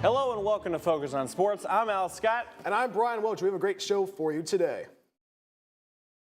Hello and welcome to Focus on Sports. I'm Al Scott. And I'm Brian Welch. We have a great show for you today.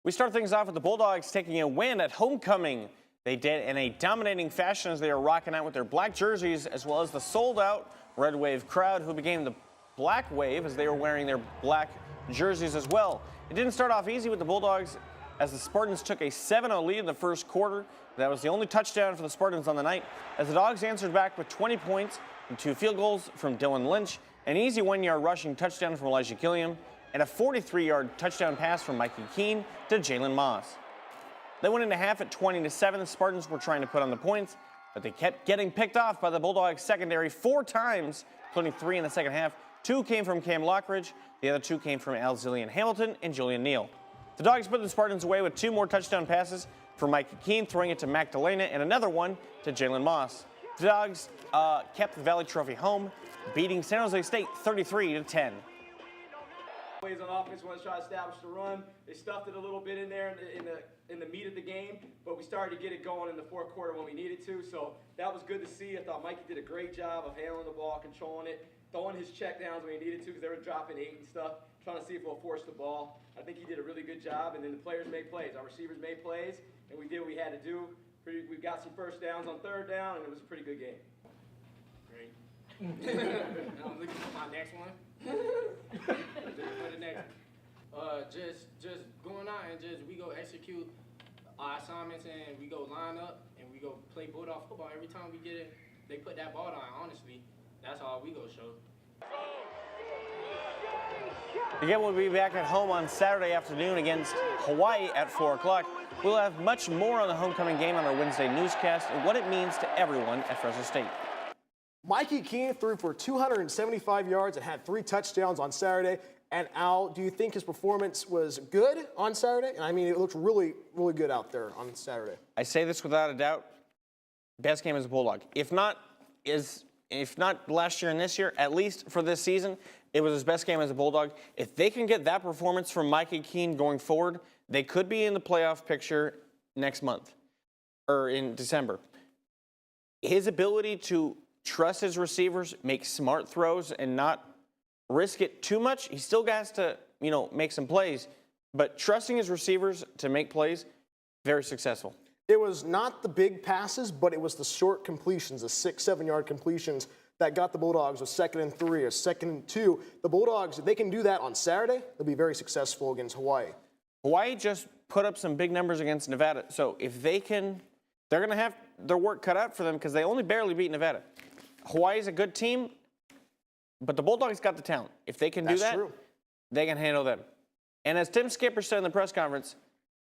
We start things off with the Bulldogs taking a win at homecoming. They did in a dominating fashion as they are rocking out with their black jerseys, as well as the sold-out Red Wave crowd, who became the Black Wave as they were wearing their black jerseys as well. It didn't start off easy with the Bulldogs as the Spartans took a 7-0 lead in the first quarter. That was the only touchdown for the Spartans on the night, as the Dogs answered back with 20 points and 2 field goals from Dylan Lynch, an easy 1-yard rushing touchdown from Elijah Gilliam, and a 43-yard touchdown pass from Mikey Keene to Jalen Moss. They went into half at 20-7. The Spartans were trying to put on the points, but they kept getting picked off by the Bulldogs secondary 4 times, including 3 in the second half. 2 came from Cam Lockridge. The other 2 came from Alzillian Hamilton and Julian Neal. The Dogs put the Spartans away with 2 more touchdown passes from Mikey Keene, throwing it to Mac Delana, and another one to Jalen Moss. The Dogs kept the Valley Trophy home, beating San Jose State 33-10. Ways on offense want to try to establish the run. They stuffed it a little bit in there in the meat of the game, but we started to get it going in the fourth quarter when we needed to. So that was good to see. I thought Mikey did a great job of handling the ball, controlling it, throwing his checkdowns when he needed to because they were dropping 8 and stuff, trying to see if we'll force the ball. I think he did a really good job, and then the players made plays. Our receivers made plays, and we did what we had to do. We got some first downs on third down, and it was a pretty good game. Great. I'm looking for my next one. For the next one. Just going out and we go execute our assignments, and we go line up and we go play bulldog football. Every time we get it, they put that ball down. Honestly, that's all we go show. Again, we'll be back at home on Saturday afternoon against Hawaii at 4 o'clock. We'll have much more on the homecoming game on our Wednesday newscast and what it means to everyone at Fresno State. Mikey Keene threw for 275 yards and had 3 touchdowns on Saturday. And Al, do you think his performance was good on Saturday? And I mean, it looked really, really good out there on Saturday. I say this without a doubt. Best game as a Bulldog. If not last year and this year, at least for this season, it was his best game as a Bulldog. If they can get that performance from Mikey Keene going forward, they could be in the playoff picture next month or in December. His ability to trust his receivers, make smart throws, and not risk it too much. He still has to, make some plays, but trusting his receivers to make plays, very successful. It was not the big passes, but it was the short completions, the 6-7 yard completions that got the Bulldogs a 2nd and 3, a 2nd and 2. The Bulldogs, if they can do that on Saturday, they'll be very successful against Hawaii. Hawaii just put up some big numbers against Nevada, so if they can, they're going to have their work cut out for them because they only barely beat Nevada. Hawaii's a good team, but the Bulldogs got the talent. If they can do that, they can handle them. And as Tim Skipper said in the press conference,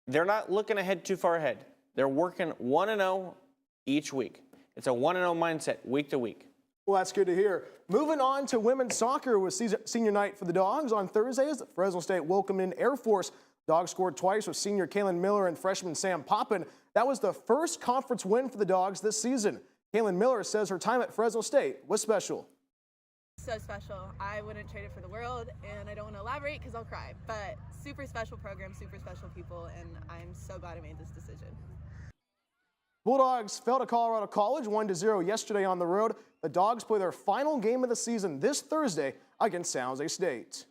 they're not looking ahead too far ahead. They're working 1-0 each week. It's a 1-0 mindset week to week. Well, that's good to hear. Moving on to women's soccer with senior night for the Dogs on Thursday as Fresno State welcomed in Air Force. Dogs scored twice with senior Kaylin Miller and freshman Sam Poppin. That was the first conference win for the Dogs this season. Kaylin Miller says her time at Fresno State was special. So special. I wouldn't trade it for the world, and I don't want to elaborate because I'll cry. But super special program, super special people, and I'm so glad I made this decision. Bulldogs fell to Colorado College 1-0 yesterday on the road. The Dogs play their final game of the season this Thursday against San Jose State.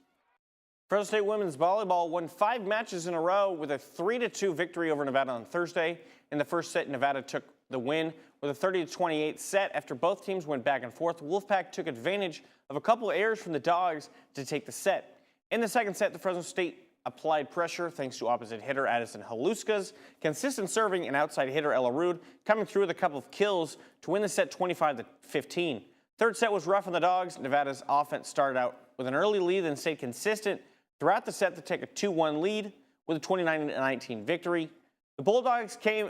Fresno State women's volleyball won 5 matches in a row with a 3-2 victory over Nevada on Thursday. In the first set, Nevada took the win with a 30-28 set. After both teams went back and forth, Wolfpack took advantage of a couple of errors from the Dogs to take the set. In the second set, the Fresno State applied pressure thanks to opposite hitter Addison Haluska's consistent serving and outside hitter Ella Rude coming through with a couple of kills to win the set 25-15. Third set was rough on the Dogs. Nevada's offense started out with an early lead and stayed consistent throughout the set to take a 2-1 lead with a 29-19 victory. The Bulldogs came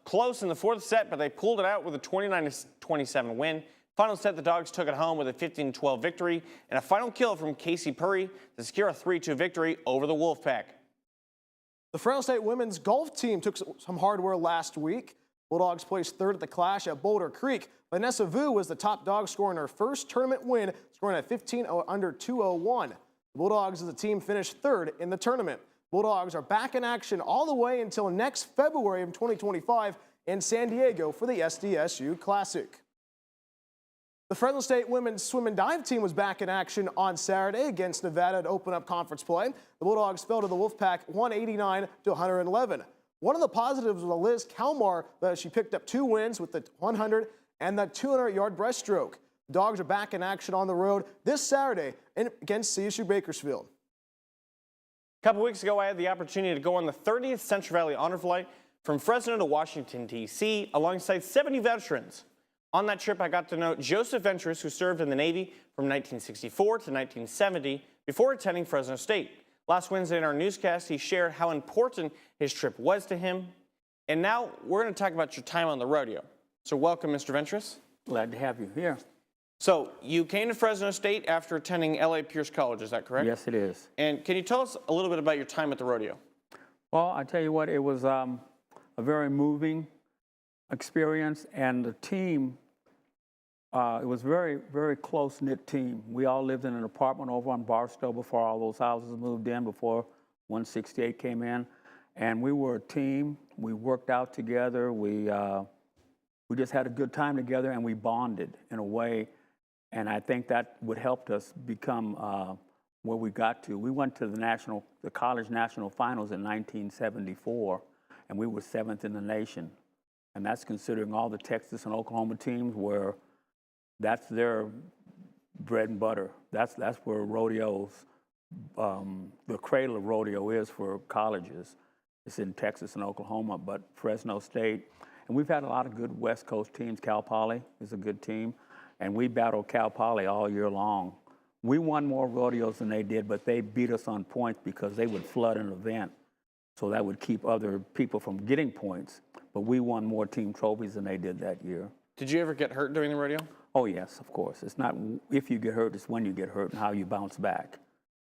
close in the fourth set, but they pulled it out with a 29-27 win. Final set, the Dogs took it home with a 15-12 victory and a final kill from Casey Purry to secure a 3-2 victory over the Wolfpack. The Fresno State women's golf team took some hardware last week. Bulldogs placed third at the Clash at Boulder Creek. Vanessa Vu was the top dog scorer in her first tournament win, scoring at 15 under 201. The Bulldogs as a team finished third in the tournament. Bulldogs are back in action all the way until next February of 2025 in San Diego for the SDSU Classic. The Fresno State women's swim and dive team was back in action on Saturday against Nevada to open up conference play. The Bulldogs fell to the Wolfpack 189 to 111. One of the positives was Liz Kalmar, that she picked up 2 wins with the 100 and the 200-yard breaststroke. The Dogs are back in action on the road this Saturday against CSU Bakersfield. A couple weeks ago, I had the opportunity to go on the 30th Central Valley Honor Flight from Fresno to Washington, D.C., alongside 70 veterans. On that trip, I got to know Joseph Ventris, who served in the Navy from 1964 to 1970 before attending Fresno State. Last Wednesday in our newscast, he shared how important his trip was to him. And now we're going to talk about your time on the rodeo. So welcome, Mr. Ventris. Glad to have you here. So you came to Fresno State after attending L.A. Pierce College, is that correct? Yes, it is. And can you tell us a little bit about your time at the rodeo? Well, I tell you what, it was a very moving experience, and the team, it was very, very close-knit team. We all lived in an apartment over on Barstow before all those houses moved in, before 168 came in. And we were a team. We worked out together. We just had a good time together, and we bonded in a way. And I think that would help us become where we got to. We went to the college national finals in 1974, and we were 7th in the nation. And that's considering all the Texas and Oklahoma teams where that's their bread and butter. That's where rodeos, the cradle of rodeo is for colleges. It's in Texas and Oklahoma, but Fresno State. And we've had a lot of good West Coast teams. Cal Poly is a good team. And we battled Cal Poly all year long. We won more rodeos than they did, but they beat us on points because they would flood an event. So that would keep other people from getting points. But we won more team trophies than they did that year. Did you ever get hurt during the rodeo? Oh, yes, of course. It's not if you get hurt, it's when you get hurt and how you bounce back.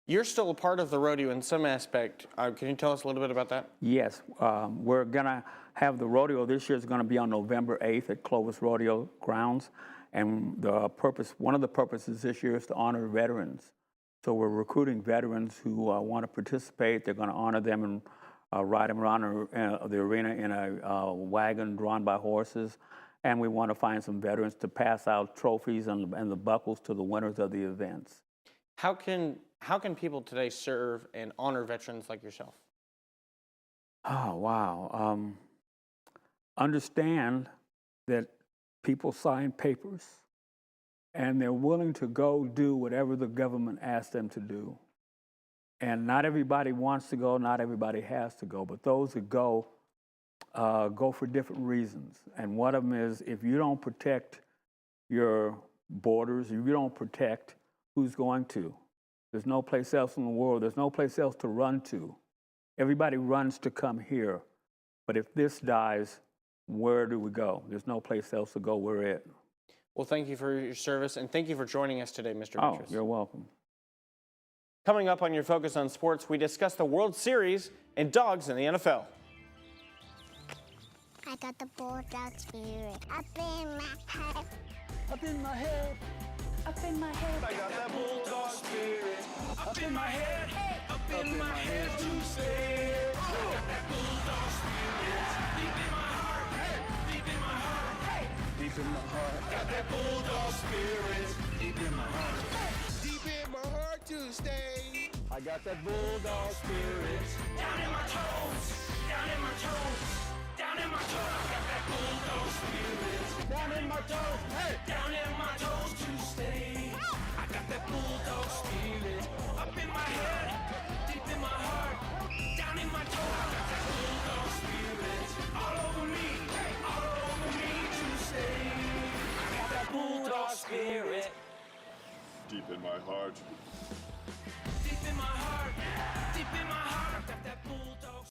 You're still a part of the rodeo in some aspect. Can you tell us a little bit about that? Yes. We're going to have the rodeo this year is going to be on November 8th at Clovis Rodeo Grounds. And one of the purposes this year is to honor veterans. So we're recruiting veterans who want to participate. They're going to honor them and ride them around the arena in a wagon drawn by horses. And we want to find some veterans to pass out trophies and the buckles to the winners of the events. How can people today serve and honor veterans like yourself? Oh, wow. Understand that people sign papers and they're willing to go do whatever the government asks them to do. And not everybody wants to go, not everybody has to go, but those that go for different reasons. And one of them is if you don't protect your borders, if you don't protect who's going to, there's no place else in the world, there's no place else to run to. Everybody runs to come here. But if this dies, where do we go? There's no place else to go. We're it. Well, thank you for your service, and thank you for joining us today, Mr. Oh, Ventris. you're welcome. Coming up on your Focus on Sports, we discuss the World Series and dogs in the NFL. I got the bulldog spirit up in my head. Up in my head. Up in my head. I got that bulldog spirit up in my head. Up in my head to stay. I got that bulldog spirit deep in my heart. Deep in my heart. Deep in my heart. Got that bulldog spirit deep in my heart. Deep in my heart to stay. I got that bulldog spirit down in my toes. Down in my toes. Down in my toes. I got that bulldog spirit down in my toes. Hey, down in my toes to stay. I got that bulldog spirit up in my head, deep in my heart, down in my toes. I got that bulldog spirit all over me to stay. I got that bulldog spirit deep in my heart. Deep in my heart, deep in my heart. I got that bulldog.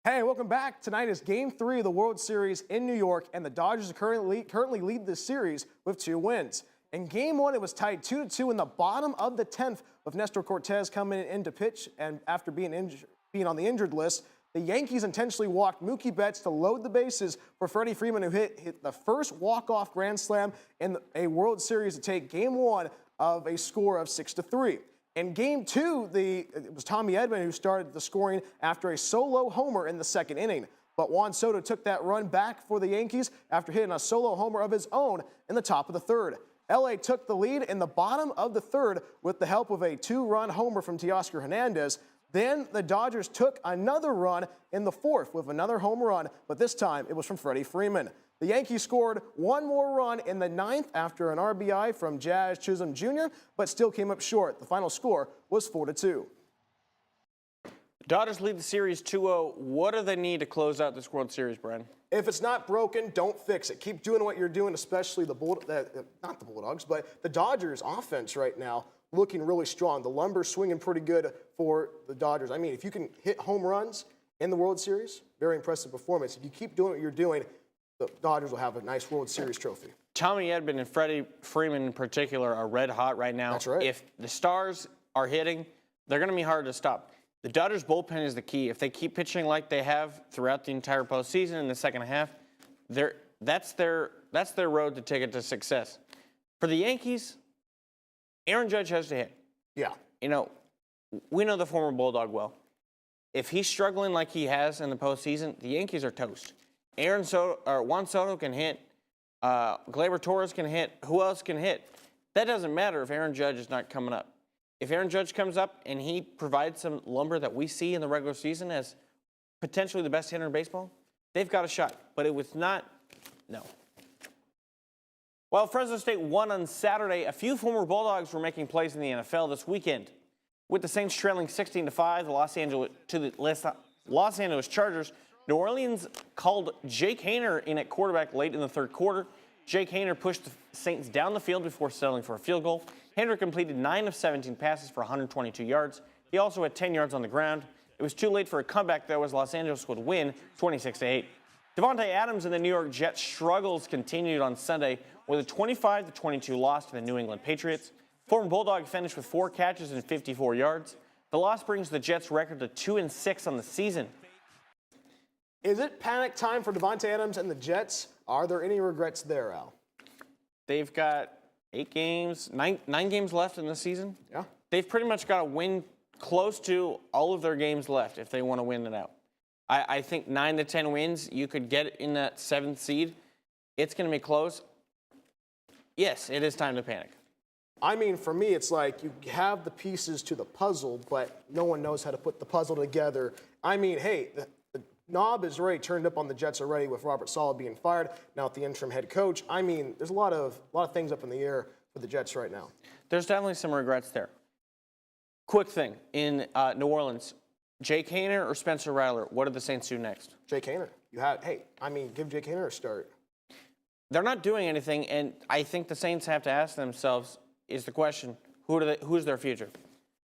Hey, welcome back. Tonight is Game 3 of the World Series in New York, and the Dodgers currently lead this series with 2 wins. In Game 1, it was tied 2-2 in the bottom of the 10th, with Nestor Cortez coming in to pitch, and after being on the injured list, the Yankees intentionally walked Mookie Betts to load the bases for Freddie Freeman, who hit the first walk-off grand slam in a World Series to take Game 1 of a score of 6-3. In Game 2, it was Tommy Edman who started the scoring after a solo homer in the second inning. but Juan Soto took that run back for the Yankees after hitting a solo homer of his own in the top of the third. LA took the lead in the bottom of the third with the help of a 2-run homer from Teoscar Hernandez. Then the Dodgers took another run in the fourth with another home run, but this time it was from Freddie Freeman. The Yankees scored one more run in the ninth after an RBI from Jazz Chisholm Jr., but still came up short. The final score was 4-2. Dodgers lead the series 2-0. What do they need to close out this World Series, Brian? If it's not broken, don't fix it. Keep doing what you're doing, especially not the Bulldogs, but the Dodgers offense right now looking really strong. The lumber's swinging pretty good for the Dodgers. I mean, if you can hit home runs in the World Series, very impressive performance. If you keep doing what you're doing, the Dodgers will have a nice World Series trophy. Tommy Edman and Freddie Freeman in particular are red hot right now. That's right. If the Stars are hitting, they're going to be hard to stop. The Dodgers bullpen is the key. If they keep pitching like they have throughout the entire postseason in the second half, that's their road to take it to success. For the Yankees, Aaron Judge has to hit. Yeah. You know, we know the former Bulldog well. If he's struggling like he has in the postseason, the Yankees are toast. Juan Soto can hit. Gleyber Torres can hit. Who else can hit? That doesn't matter if Aaron Judge is not coming up. If Aaron Judge comes up and he provides some lumber that we see in the regular season as potentially the best hitter in baseball, they've got a shot. But it was not, no. While Fresno State won on Saturday, a few former Bulldogs were making plays in the NFL this weekend. With the Saints trailing 16-5 to the Los Angeles Chargers, New Orleans called Jake Haener in at quarterback late in the third quarter. Jake Haener pushed the Saints down the field before settling for a field goal. Haener completed 9 of 17 passes for 122 yards. He also had 10 yards on the ground. It was too late for a comeback, though, as Los Angeles would win 26-8. Davante Adams and the New York Jets' struggles continued on Sunday with a 25-22 loss to the New England Patriots. Former Bulldog finished with 4 catches and 54 yards. The loss brings the Jets' record to 2-6 on the season. Is it panic time for Davante Adams and the Jets? Are there any regrets there, Al? They've got 8 games, 9 games left in the season. Yeah. They've pretty much got to win close to all of their games left if they want to win it out. I think 9 to 10 wins, you could get in that 7th seed. It's going to be close. Yes, it is time to panic. I mean, for me, it's like you have the pieces to the puzzle, but no one knows how to put the puzzle together. I mean, hey, the knob is already turned up on the Jets already with Robert Saleh being fired, now at the interim head coach. I mean, there's a lot of things up in the air for the Jets right now. There's definitely some regrets there. Quick thing, in New Orleans, Jake Haener or Spencer Rattler, what do the Saints do next? Jake Haener. Give Jake Haener a start. They're not doing anything, and I think the Saints have to ask themselves, is the question, who's their future?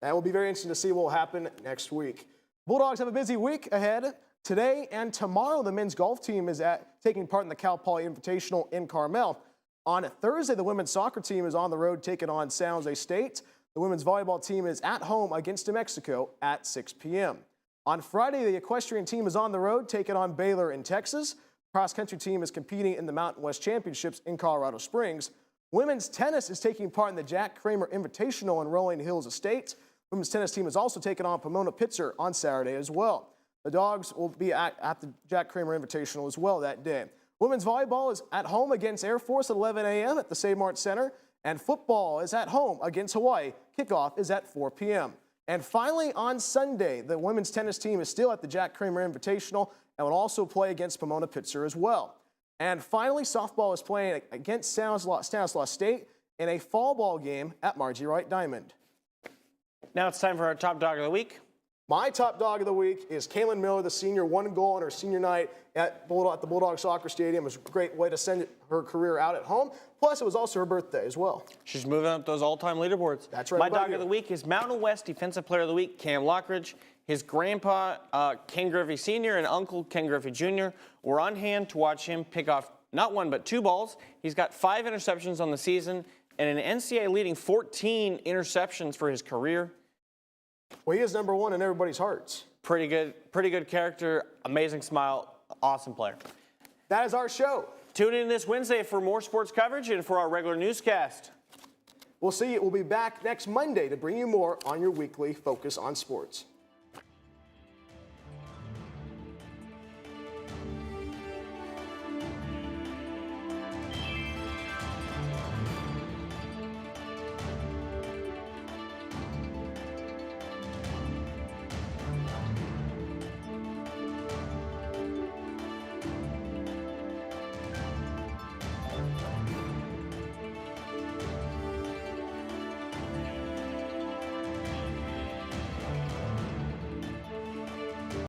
That will be very interesting to see what will happen next week. Bulldogs have a busy week ahead. Today and tomorrow, the men's golf team is taking part in the Cal Poly Invitational in Carmel. On Thursday, the women's soccer team is on the road taking on San Jose State. The women's volleyball team is at home against New Mexico at 6 p.m. On Friday, the equestrian team is on the road taking on Baylor in Texas. Cross-country team is competing in the Mountain West Championships in Colorado Springs. Women's tennis is taking part in the Jack Kramer Invitational in Rolling Hills Estates. Women's tennis team is also taking on Pomona Pitzer on Saturday as well. The Dogs will be at the Jack Kramer Invitational as well that day. Women's volleyball is at home against Air Force at 11 a.m. at the Save Mart Center. And football is at home against Hawaii. Kickoff is at 4 p.m. And finally, on Sunday, the women's tennis team is still at the Jack Kramer Invitational and will also play against Pomona Pitzer as well. And finally, softball is playing against Stanislaus State in a fall ball game at Margie Wright Diamond. Now it's time for our top dog of the week. My top dog of the week is Kaylin Miller, the senior, 1 goal on her senior night at the Bulldog Soccer Stadium. It was a great way to send her career out at home. Plus, it was also her birthday as well. She's moving up those all-time leaderboards. That's right. My dog of the week is Mountain West Defensive Player of the Week, Cam Lockridge. His grandpa, Ken Griffey Sr., and uncle, Ken Griffey Jr., were on hand to watch him pick off not 1 but 2 balls. He's got 5 interceptions on the season and an NCAA leading 14 interceptions for his career. Well, he is number 1 in everybody's hearts. Pretty good character, amazing smile, awesome player. That is our show. Tune in this Wednesday for more sports coverage and for our regular newscast. We'll be back next Monday to bring you more on your weekly Focus on Sports.